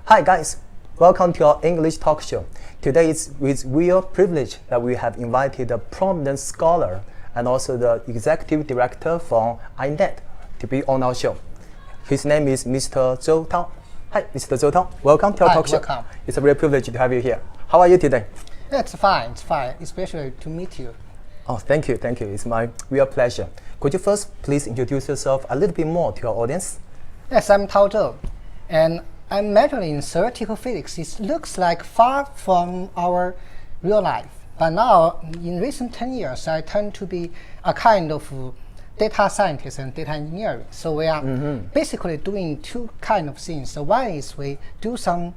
Hi guys, welcome to our English talk show. Today it's with real privilege that we have invited a prominent scholar and also the executive director from iNet to be on our show. His name is Mr. Zhou Tao. Hi, Mr. Zhou Tao. Welcome to our talk show. Welcome. It's a real privilege to have you here. How are you today? Yeah, it's fine, especially to meet you. Oh, thank you. It's my real pleasure. Could you first please introduce yourself a little bit more to our audience? Yes, I'm Tao Zhou, and I'm majoring in theoretical physics. It looks like far from our real life. But now, in recent 10 years, I tend to be a kind of data scientist and data engineering. So we are basically doing two kind of things. So one is we do some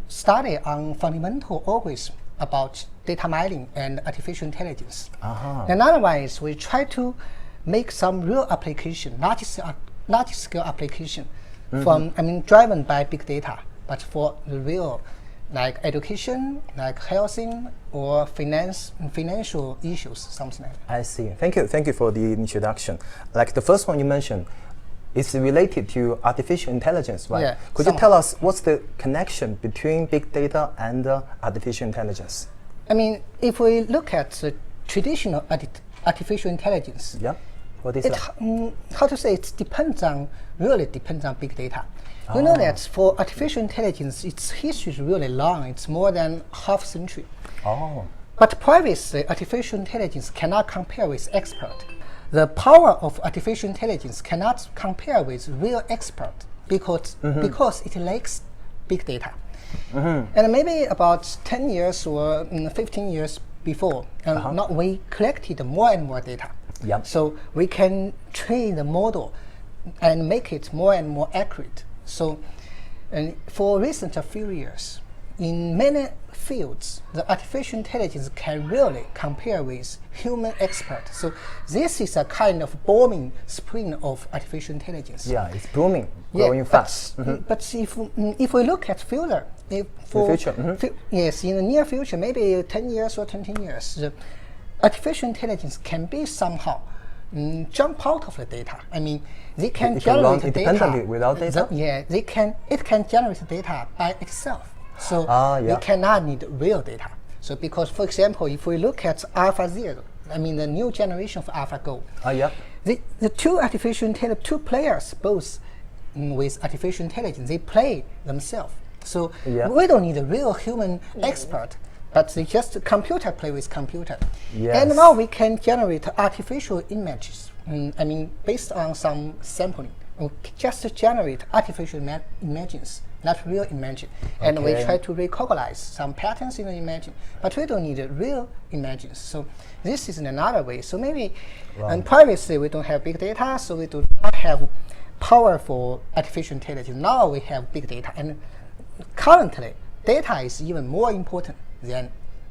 study on fundamental algorithms about data mining and artificial intelligence. Another one is we try to make some real application, large scale application driven by big data, but for the real, like education, like housing, or financial issues, something like that. I see. Thank you for the introduction. Like the first one you mentioned, it's related to artificial intelligence, right? Yeah, Could you tell us what's the connection between big data and artificial intelligence? I mean, if we look at the traditional artificial intelligence, Yeah. What is that? How to say, really depends on big data. You know that for artificial intelligence, its history is really long. It's more than half a century. Oh. But previously, artificial intelligence cannot compare with expert. The power of artificial intelligence cannot compare with real expert because it lacks big data. And maybe about 10 years or 15 years before, now we collected more and more data. Yep. So we can train the model and make it more and more accurate. So for recent few years, in many fields, the artificial intelligence can really compare with human experts. So this is a kind of booming spring of artificial intelligence. Yeah, it's booming, growing fast. But if we look at future, yes, in the near future, maybe 10 years or 20 years, the artificial intelligence can be somehow jump out of the data. I mean, they can generate run data independently without data. It can generate data by itself. So they cannot need real data. So because, for example, if we look at AlphaZero, I mean the new generation of AlphaGo, the two players, both with artificial intelligence, they play themselves. So we don't need a real human expert, but they just computer play with computer. Yes. And now we can generate artificial images. Based on some sampling, we just generate artificial images, not real image. And we try to recognize some patterns in the image, but we don't need real images. So this is another way. So maybe, and previously we don't have big data, so we do not have powerful artificial intelligence. Now we have big data, and currently data is even more important than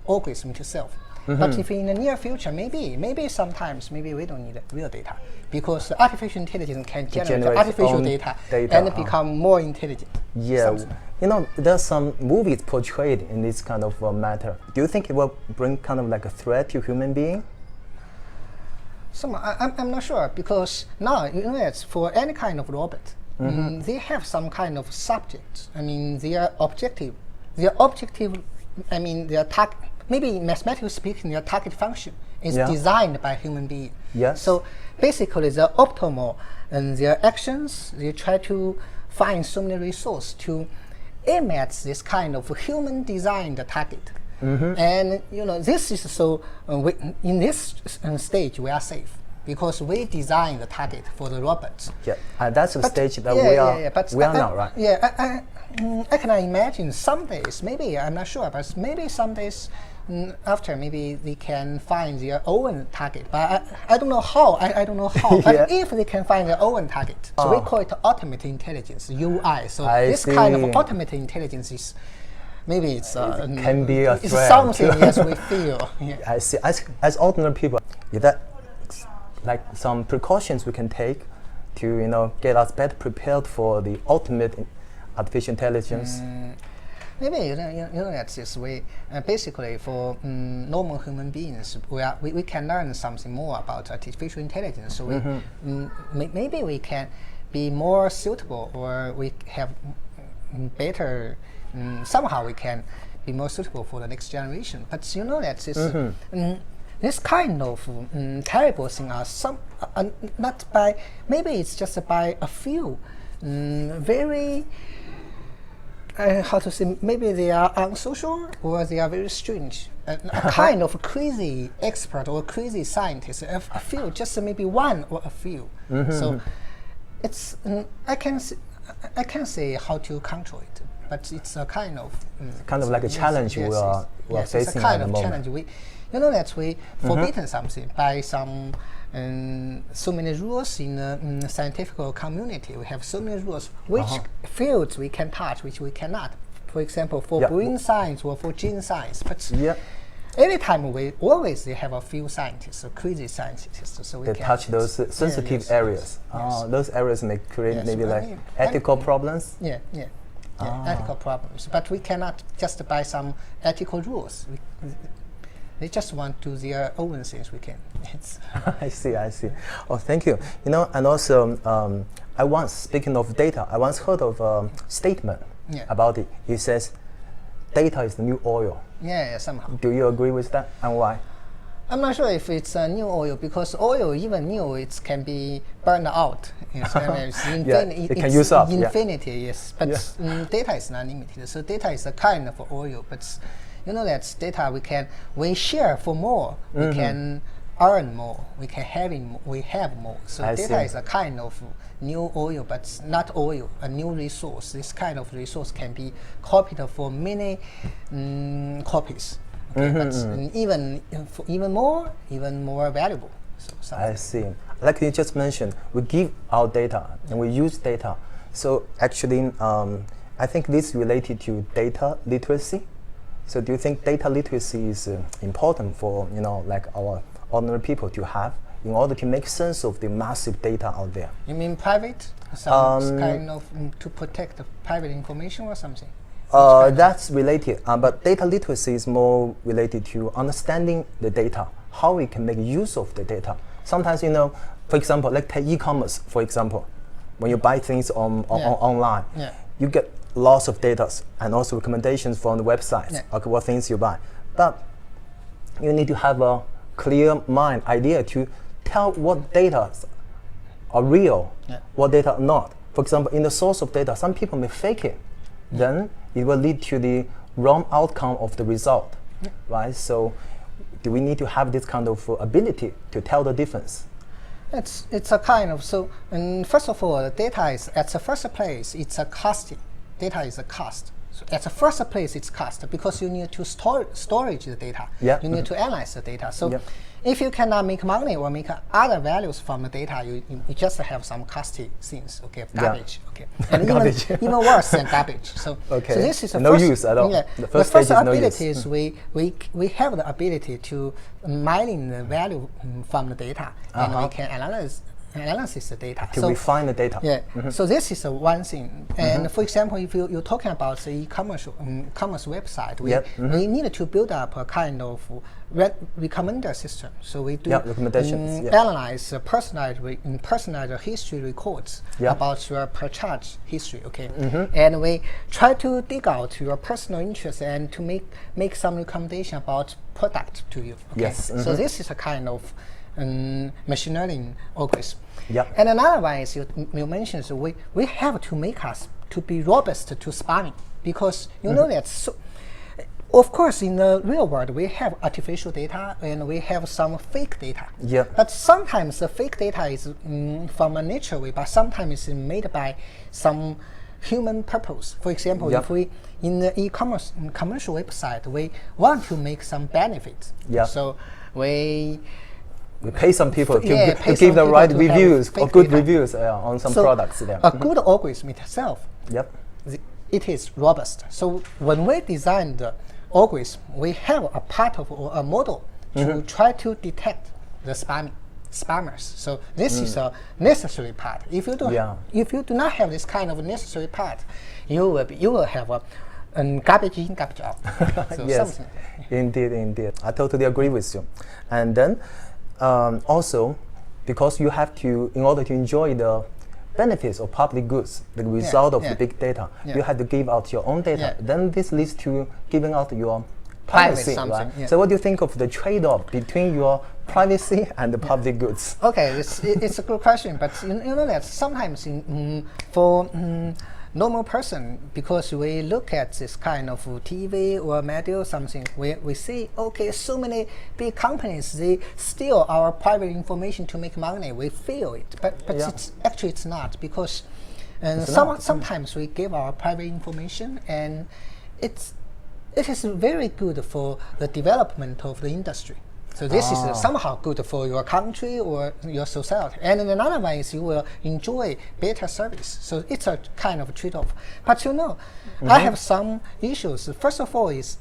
algorithm itself. But if in the near future, maybe sometimes we don't need real data, because artificial intelligence can generate artificial data and become more intelligent. Yeah, there's some movies portrayed in this kind of matter. Do you think it will bring kind of like a threat to human being? So I'm not sure, because now for any kind of robot, they have some kind of subject. I mean, their objective. Their target. Maybe mathematically speaking, their target function is designed by human being. Yes. So basically, the optimal and their actions, they try to find so many resources to aim at this kind of human designed target. And this is so. In this stage, we are safe because we design the target for the robots. Yeah, that's the stage that we are now, right? Yeah, I cannot imagine some days. Maybe I'm not sure, but maybe some days. After maybe they can find their own target, but I don't know how. I don't know how. But if they can find their own target, so we call it ultimate intelligence (UI). So this kind of ultimate intelligence is maybe it can be a threat. It's something yes we feel. Yeah. I see. As ordinary people, is that like some precautions we can take to get us better prepared for the ultimate artificial intelligence? Maybe that's this way. Basically, for normal human beings, we can learn something more about artificial intelligence. So maybe we can be more suitable, or we have better, somehow we can be more suitable for the next generation. But you know that this kind of terrible thing are not by, maybe it's just by a few very, how to say, maybe they are unsocial or they are very strange. A kind of crazy expert or crazy scientist, a few, just maybe one or a few. So it's, I can't say how to control it, but it's a kind of like a challenge we are facing it's a kind at of the challenge. moment. You know that we forbidden something by some so many rules in the scientific community. We have so many rules which fields we can touch, which we cannot. For example, for brain science or for gene science. But every time we always have a few scientists, crazy scientists, so we they can touch those sensitive areas. Those areas may create maybe like ethical problems. Ethical problems. But we cannot just by some ethical rules. They just want to do their own things. We can. I see. Oh, thank you. You know, and also, speaking of data, I once heard of a statement about it. It says, "Data is the new oil." Yeah, somehow. Do you agree with that, and why? I'm not sure if it's a new oil, because oil, even new, it can be burned out. Yes, it's it can use up. Infinity, yes. But data is not limited. So data is a kind of oil. But you know that data we share for more. We can earn more. We can have more. So data is a kind of new oil, but not oil, a new resource. This kind of resource can be copied for many copies. Okay, but even more valuable. So I see. Like you just mentioned, we give our data and we use data. So actually, I think this is related to data literacy. So do you think data literacy is important for like our ordinary people to have in order to make sense of the massive data out there? You mean private? Some kind of to protect the private information or something? That's related, but data literacy is more related to understanding the data, how we can make use of the data. Sometimes, for example, like take e-commerce, for example, when you buy things online, you get lots of data and also recommendations from the websites of what things you buy. But you need to have a clear mind idea to tell what data are real, what data are not. For example, in the source of data, some people may fake it. Then it will lead to the wrong outcome of the result, right? So do we need to have this kind of ability to tell the difference? It's a kind of, so first of all, the data is, at the first place, it's a costing. Data is a cost. So at the first place, it's cost because you need to storage the data. You need to analyze the data. So if you cannot make money or make other values from the data, you just have some costly things, garbage, and garbage. even worse than garbage. So this is the no first, use at all. The first first no ability use. is we have the ability to mining the value from the data, and we can analyze the data. To refine the data. So this is one thing. And for example, if you're talking about the e-commerce commerce website, we need to build up a kind of recommender system. So we do recommendations. Analyze personalized history records about your purchase history. And we try to dig out your personal interest and to make some recommendation about product to you. So this is a kind of machine learning algorithm. And another one is you mentioned, so we have to make us to be robust to spamming, because you know that. So, of course, in the real world, we have artificial data and we have some fake data. But sometimes the fake data is from a natural way, but sometimes it's made by some human purpose. For example, if we in the e-commerce commercial website, we want to make some benefits. So we pay some people to give the right reviews or good reviews on some products. A good algorithm itself, it is robust. So when we design the algorithm, we have a part of a model to try to detect the spammers. So this is a necessary part. If you do not have this kind of necessary part, you will have a garbage in, garbage out. So yes, indeed. I totally agree with you. And then also, because you have to, in order to enjoy the benefits of public goods, the result of the big data. Yeah. You have to give out your own data. Yeah. Then this leads to giving out your Private privacy, something, right? yeah. So what do you think of the trade-off between your privacy and the public goods? Okay, it's a good question, but you know that sometimes for normal person, because we look at this kind of TV or media or something, we see, okay, so many big companies, they steal our private information to make money. We feel it, but it's not, because sometimes we give our private information, and it is very good for the development of the industry. So this is somehow good for your country or your society. And then another one is you will enjoy better service. So it's a kind of trade-off. But you know, I have some issues. First of all is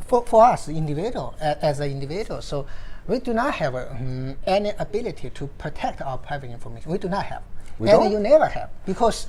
for us individual, as an individual, so we do not have any ability to protect our private information. We do not have. And you never have, because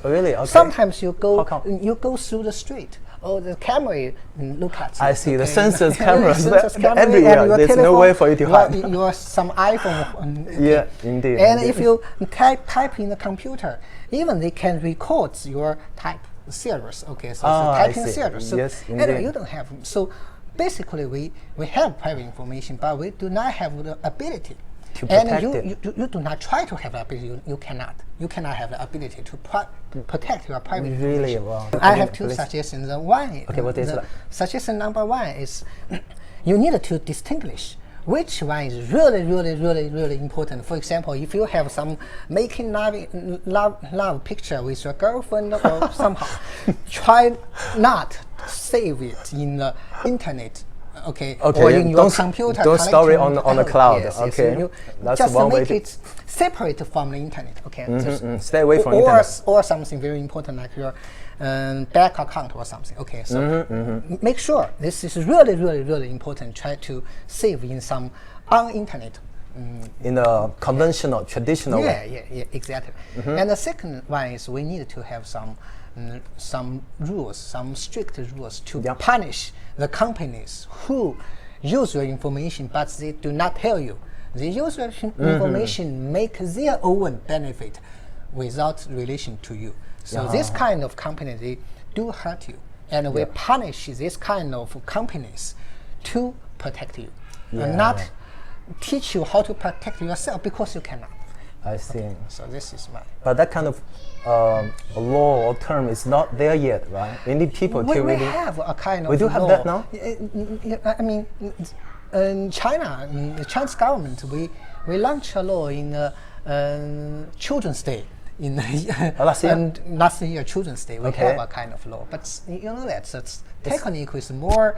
sometimes you go through the street, or the camera look at you. I see the sensors cameras everywhere. There's telephone, no way for you to hide. Your some iPhone. Yeah, indeed. And indeed. if you type in the computer, even they can record your type series. Okay, so typing series. So yes, anyway, you don't have. So basically, we have private information, but we do not have the ability. To protect you do not try to have the ability. You cannot. You cannot have the ability to protect your private information. Wow. I have two suggestions. One. Okay, what is that? Suggestion number one is you need to distinguish which one is really important. For example, if you have some making love picture with your girlfriend or somehow, try not save it in the internet. Okay, or in your computer. Don't store it on the cloud. Yes, okay, yes. that's just one way make it separate from the internet. Okay, stay away from internet. Or something very important like your bank account or something. Okay, so make sure this is really important. Try to save in some on-internet. In a conventional, traditional way. Yeah, exactly. And the second one is we need to have some rules, some strict rules to punish the companies who use your information, but they do not tell you. They use your information, make their own benefit without relation to you. So this kind of company, they do hurt you. And we punish this kind of companies to protect you. And not teach you how to protect yourself, because you cannot. I see. So this is my. But that kind of law or term is not there yet, right? We need people to really. We have a kind of. We do have that now. I mean, in China, the Chinese government, we launched a law in Children's Day. In last year? And last year, Children's Day, we have a kind of law. But you know that's technique is more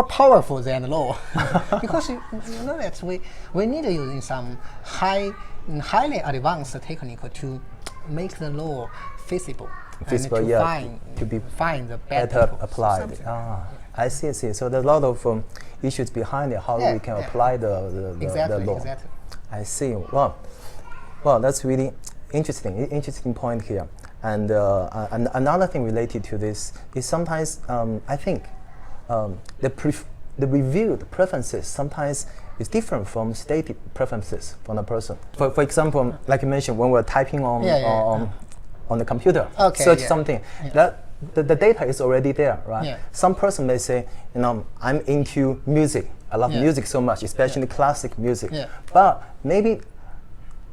powerful than law, because you know that we need to use some highly advanced technique to make the law feasible and to find the better applied. I see. So there's a lot of issues behind it. How we can apply the law. Exactly. I see. Well, that's really interesting point here. And another thing related to this is sometimes I think the reviewed preferences sometimes is different from stated preferences from a person. For example, like you mentioned, when we're typing on the computer, search something, that the data is already there, right? Yeah. Some person may say, I'm into music. I love music so much, especially classic music. Yeah. But maybe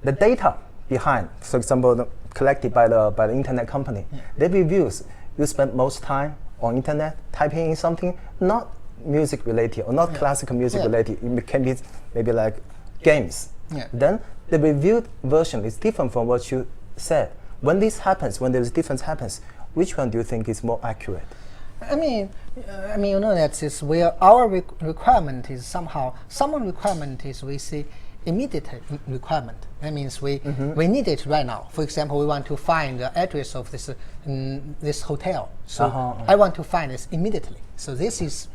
the data behind, for example, collected by the internet company, the reviews, you spend most time on internet typing in something not music related or not classical music related. It can be maybe like games. Then the reviewed version is different from what you said. When this happens, when there's difference happens, which one do you think is more accurate? I mean, you know that is where our requirement is somehow. Some requirement is we say immediate requirement. That means we need it right now. For example, we want to find the address of this hotel. So I want to find this immediately. So this is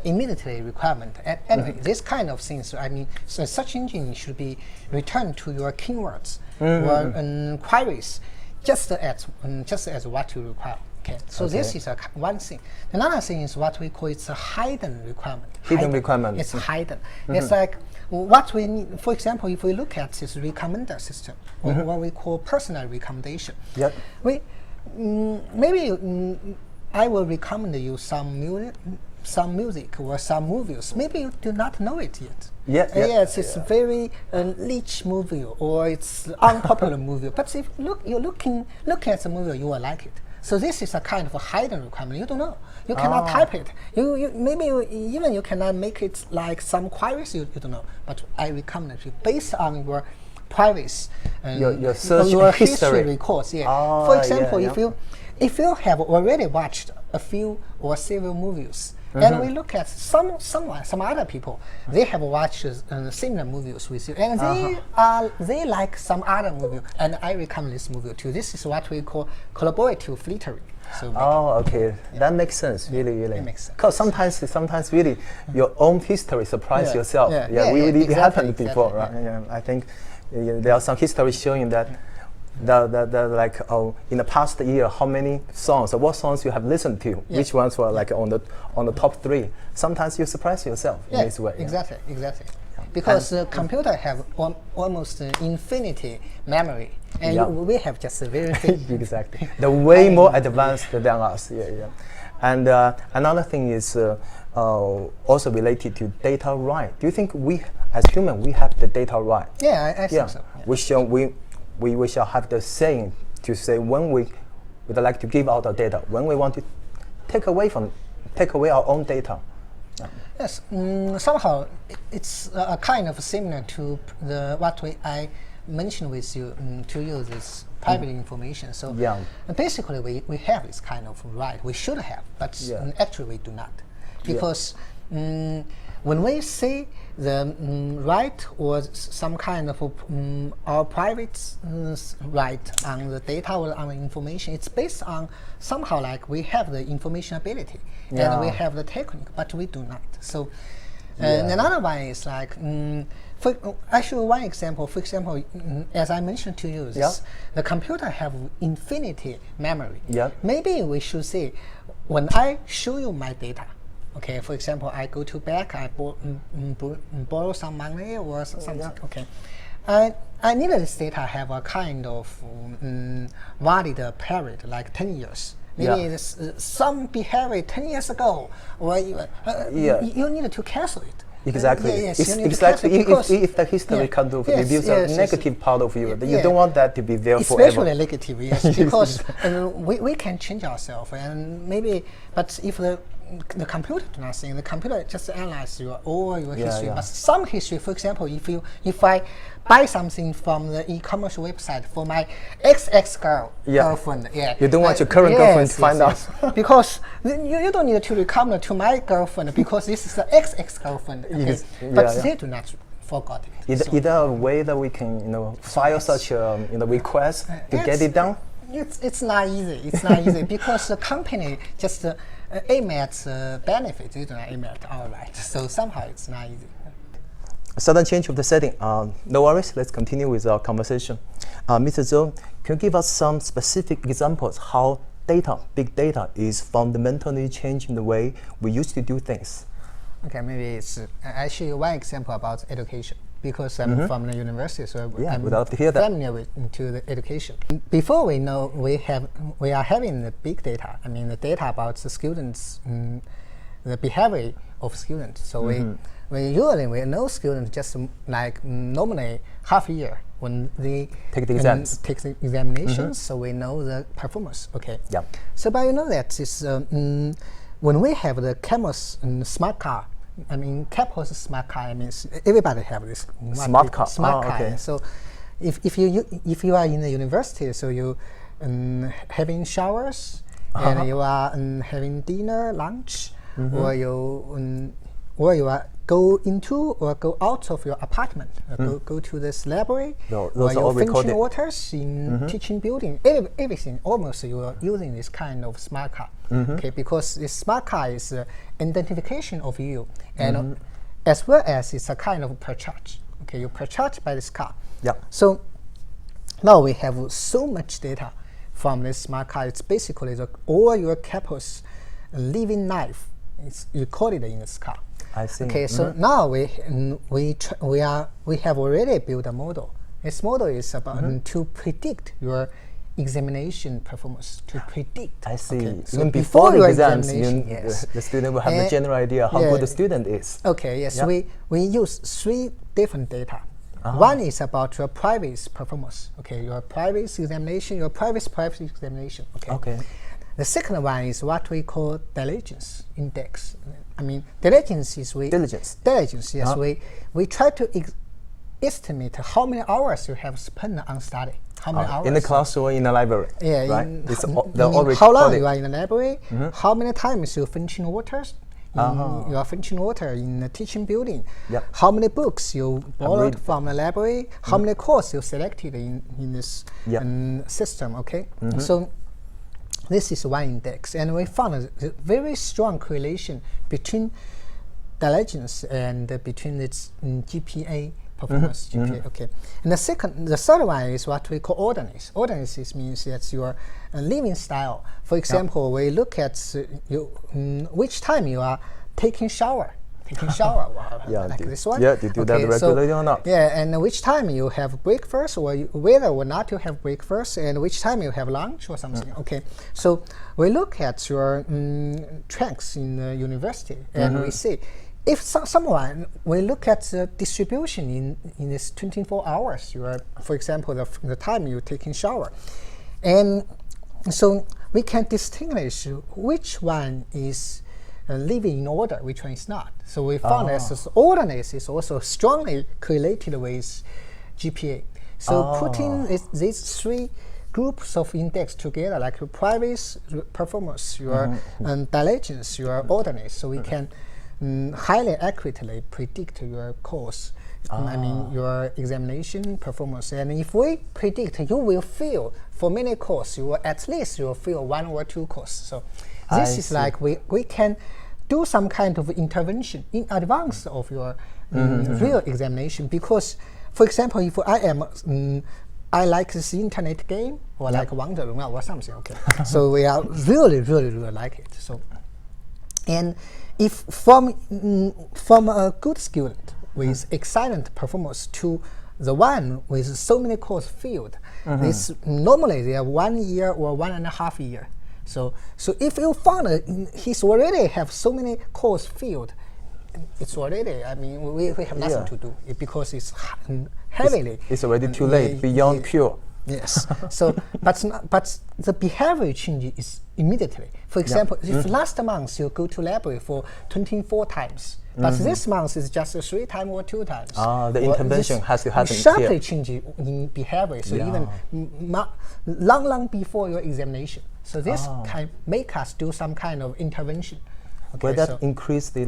immediately requirement. Anyway, this kind of things. I mean, so such engine should be returned to your keywords or queries, just as what you require. Okay, so this is one thing. Another thing is what we call it's a hidden requirement. Hidden requirement. It's hidden. It's like what we need, for example, if we look at this recommender system, or what we call personal recommendation, Yep. Maybe I will recommend you some music or some movies. Maybe you do not know it yet. Yes, it's very niche movie or it's unpopular movie. But if you're looking at the movie, you will like it. So this is a kind of a hidden requirement. You don't know. You cannot type it. Even you cannot make it like some queries. You don't know. But I recommend you based on your privacy, your search your history records. Yeah. For example, if you have already watched a few or several movies, and we look at some other people, they have watched similar movies with you, and they like some other movie, and I recommend this movie too. This is what we call collaborative filtering. So okay, that makes sense. Really. It makes sense. Because sometimes really your own history surprise yourself. It happened before, right? Yeah, I think there are some history showing that. In the past year, how many songs or what songs you have listened to, which ones were like on the top 3. Sometimes you surprise yourself in this way. Exactly. Because the computer have almost infinity memory, and we have just a very exactly. They're way more advanced than us. And another thing is also related to data right. Do you think we, as humans, we have the data right? Yeah, I think so. Yeah. We shall have the saying to say when we would like to give out our data, when we want to take away our own data. Yes, somehow it's a kind of similar to I mentioned with you to use this private information. So basically we have this kind of right. We should have, but actually we do not, because when we say the right or some kind of our private right on the data or on the information, it's based on somehow like we have the information ability and we have the technique, but we do not. So another one is like, I show one example. For example, as I mentioned to you, the computer have infinity memory. Maybe we should say, when I show you my data, okay, for example, I go to bank, I borrow some money or something. Okay, I need this data have a kind of valid period, like 10 years. Maybe some behavior 10 years ago, or even you need to cancel it. Exactly. If the history kind of reveals a negative part of you, you don't want that to be there forever. Especially negative, yes, because we can change ourselves, and maybe, but if the computer do not think, the computer just analyze all your history. But some history, for example, if I buy something from the e-commerce website for my girlfriend, you don't want your current girlfriend to find out. Because you don't need to recommend to my girlfriend, because this is the girlfriend. Okay? But they do not forget it. Is there a way that we can file such a request to get it done? It's not easy. It's not easy because the company just aim at benefits. They do not aim at our right. So somehow it's not easy. A sudden change of the setting. No worries. Let's continue with our conversation. Mr. Zhou, can you give us some specific examples how big data, is fundamentally changing the way we used to do things? Okay, maybe I show you one example about education. Because I'm from the university, so I'm familiar with the education. Before we know we are having the big data. I mean the data about the students, the behavior of students. So we usually know students just like normally half a year when they take the exams, take the examinations. So we know the performance. Okay. Yeah. So but you know that is when we have the cameras and smart car. I mean, Campus smart car. I mean, everybody have this smart car. Okay. So, if you are in the university, so you having showers and you are having dinner, lunch, or you are go into or go out of your apartment, go to this library, or you're finishing waters in teaching building. Everything almost you are using this kind of smart car. Okay, because this smart car is identification of you, and as well as it's a kind of per charge. Okay, you per charge by this car. Yeah. So now we have so much data from this smart car. It's basically all your campus living life. It's recorded in this car. I see. Okay, so now we have already built a model. This model is about to predict your examination performance. To predict. I see. Okay, so Even before the your exams, examination, yes. the student will have a general idea how good the student is. Okay, yes. Yeah. We use 3 different data. One is about your private performance. Okay, your private examination, your private examination. Okay. The second one is what we call diligence index. I mean, diligence is diligence. Yes, we try to estimate how many hours you have spent on study. How many hours in the class or in the library? Yeah, right. How long you are in the library? How many times you finishing waters? You are finishing water in the teaching building. Yep. How many books you borrowed from the library? How many courses you selected in this system? Okay, so this is one index, and we found a very strong correlation between diligence and between its GPA performance. GPA. Okay, and the third one is what we call ordinance. Ordinance means that's your living style. For example, we look at which time you are taking shower. Like this one. Yeah, do you do that regularly or not? Yeah, and which time you have breakfast, or whether or not you have breakfast, and which time you have lunch or something. Okay, so we look at your tracks in the university, and we see if someone, we look at the distribution in this 24 hours, you are, for example, the time you're taking shower. And so we can distinguish which one is living in order, which one is not. So we found that this ordinance is also strongly correlated with GPA. So putting these 3 groups of index together, like your private performance, your diligence, your ordinance, so we can highly accurately predict your course. I mean your examination performance. And if we predict you will fail for many courses, you will at least fail 1 or 2 courses. So this is like we can do some kind of intervention in advance of your real examination. Because, for example, if I like this internet game or like Wonder or something. Okay, so we are really like it. So, and if from a good student with excellent performance to the one with so many courses failed, this normally they are 1 year or 1.5 years. So if you found he's already have so many courses failed, it's already, I mean, we have nothing to do because it's heavily. It's already too late, beyond cure. Yes. So, but the behavior change is immediately. For example, if last month you go to library for 24 times, but this month is just 3 times or 2 times. The intervention has to happen sharply here. change in behavior. So even long before your examination. So this can make us do some kind of intervention. Okay, will that increase the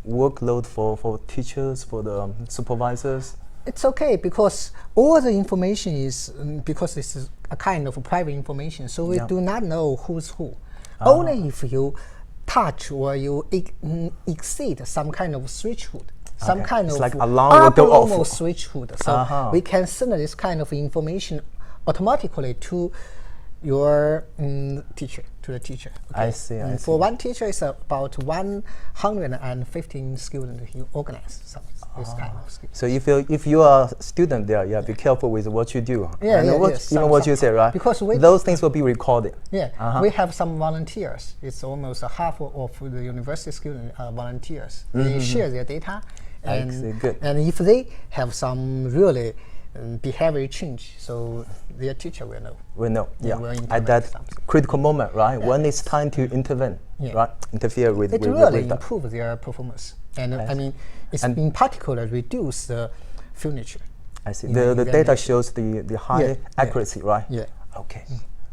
workload for teachers, for the supervisors? It's okay because all the information is because this is a kind of private information, so we do not know who's who. Only if you touch or you exceed some kind of threshold, some kind it's of like alarm will go off. threshold. So we can send this kind of information automatically to your teacher, to the teacher. Okay? I see. For one teacher, it's about 115 students you organize this kind of skill. So if you are a student there, be careful with what you do. What you say, right? Because those things will be recorded. Yeah, we have some volunteers. It's almost half of the university students are volunteers. They share their data, and if they have some really behavior change, so their teacher will know. Will know, at that critical moment, right? When it's time to intervene, right? Interfere with. It really improve their performance, and I mean, it's in particular reduce the furniture. I see. The data shows the high accuracy, right? Yeah. Okay.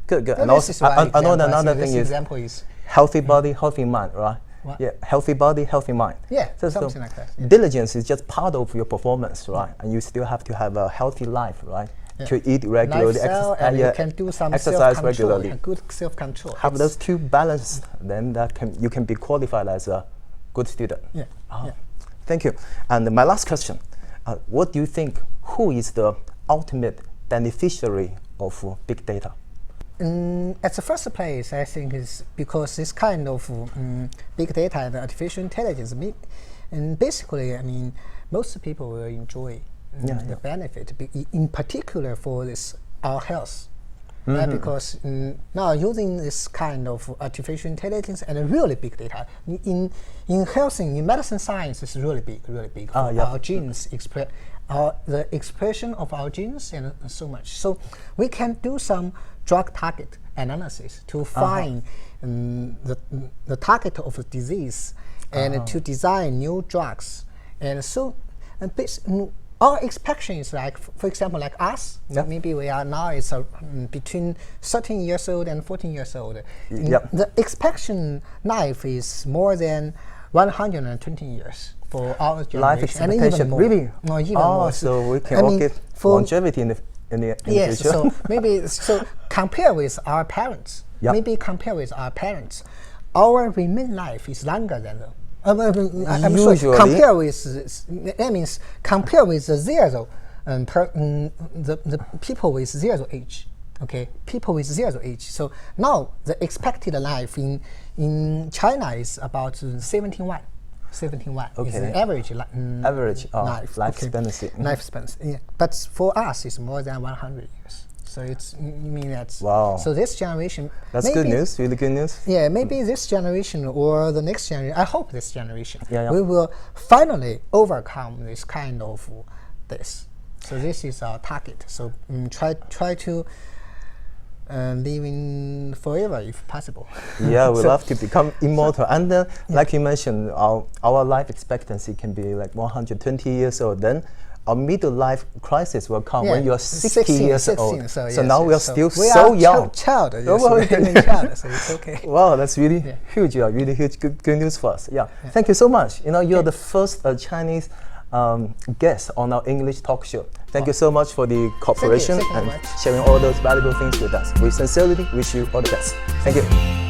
Good. And also, I know another thing is healthy body, healthy mind, right? What? Yeah, healthy body, healthy mind. Yeah, something like that. Yeah. Diligence is just part of your performance, right? And you still have to have a healthy life, right? To eat regularly, and you can do some exercise regularly. Good self-control. Have those 2 balanced, then you can be qualified as a good student. Yeah. Thank you. And my last question, what do you think, who is the ultimate beneficiary of big data? At the first place, I think is because this kind of big data and artificial intelligence And basically, I mean, most people will enjoy the benefit, in particular for this our health. Right? Because now using this kind of artificial intelligence and really big data in health, in medicine science, is really big. Our genes the expression of our genes and so much. So we can do some drug target analysis to find the target of a disease and to design new drugs. And so our expectation is like, for example, like us, maybe we are now is between 13 years old and 14 years old. The expectation life is more than 120 years for our generation. Life expectation, and even more. really? No, even more. So we can all get longevity in the yes, future. so maybe compare with our parents. Our remain life is longer than them. Usually, compare with that means compare with the zero, the people with zero age. Okay, people with zero age. So now the expected life in China is about 71. 71 is the average life expectancy. Life expectancy. Yeah. But for us, it's more than 100 years. So it's that's wow. So this generation. That's good news. Really good news. Yeah, maybe this generation or the next generation. I hope this generation we will finally overcome this kind of this. So this is our target. So try to live in forever if possible. Yeah, we love to become immortal. And like you mentioned, our life expectancy can be like 120 years old. Then our middle life crisis will come when you're 60 years old. So now we are still so young. Child, child, so it's okay. Wow, that's really huge. Really huge. Good news for us. Yeah. Thank you so much. You're the first Chinese guest on our English talk show. Thank you so much for the cooperation and sharing all those valuable things with us. We sincerely wish you all the best. Thank you.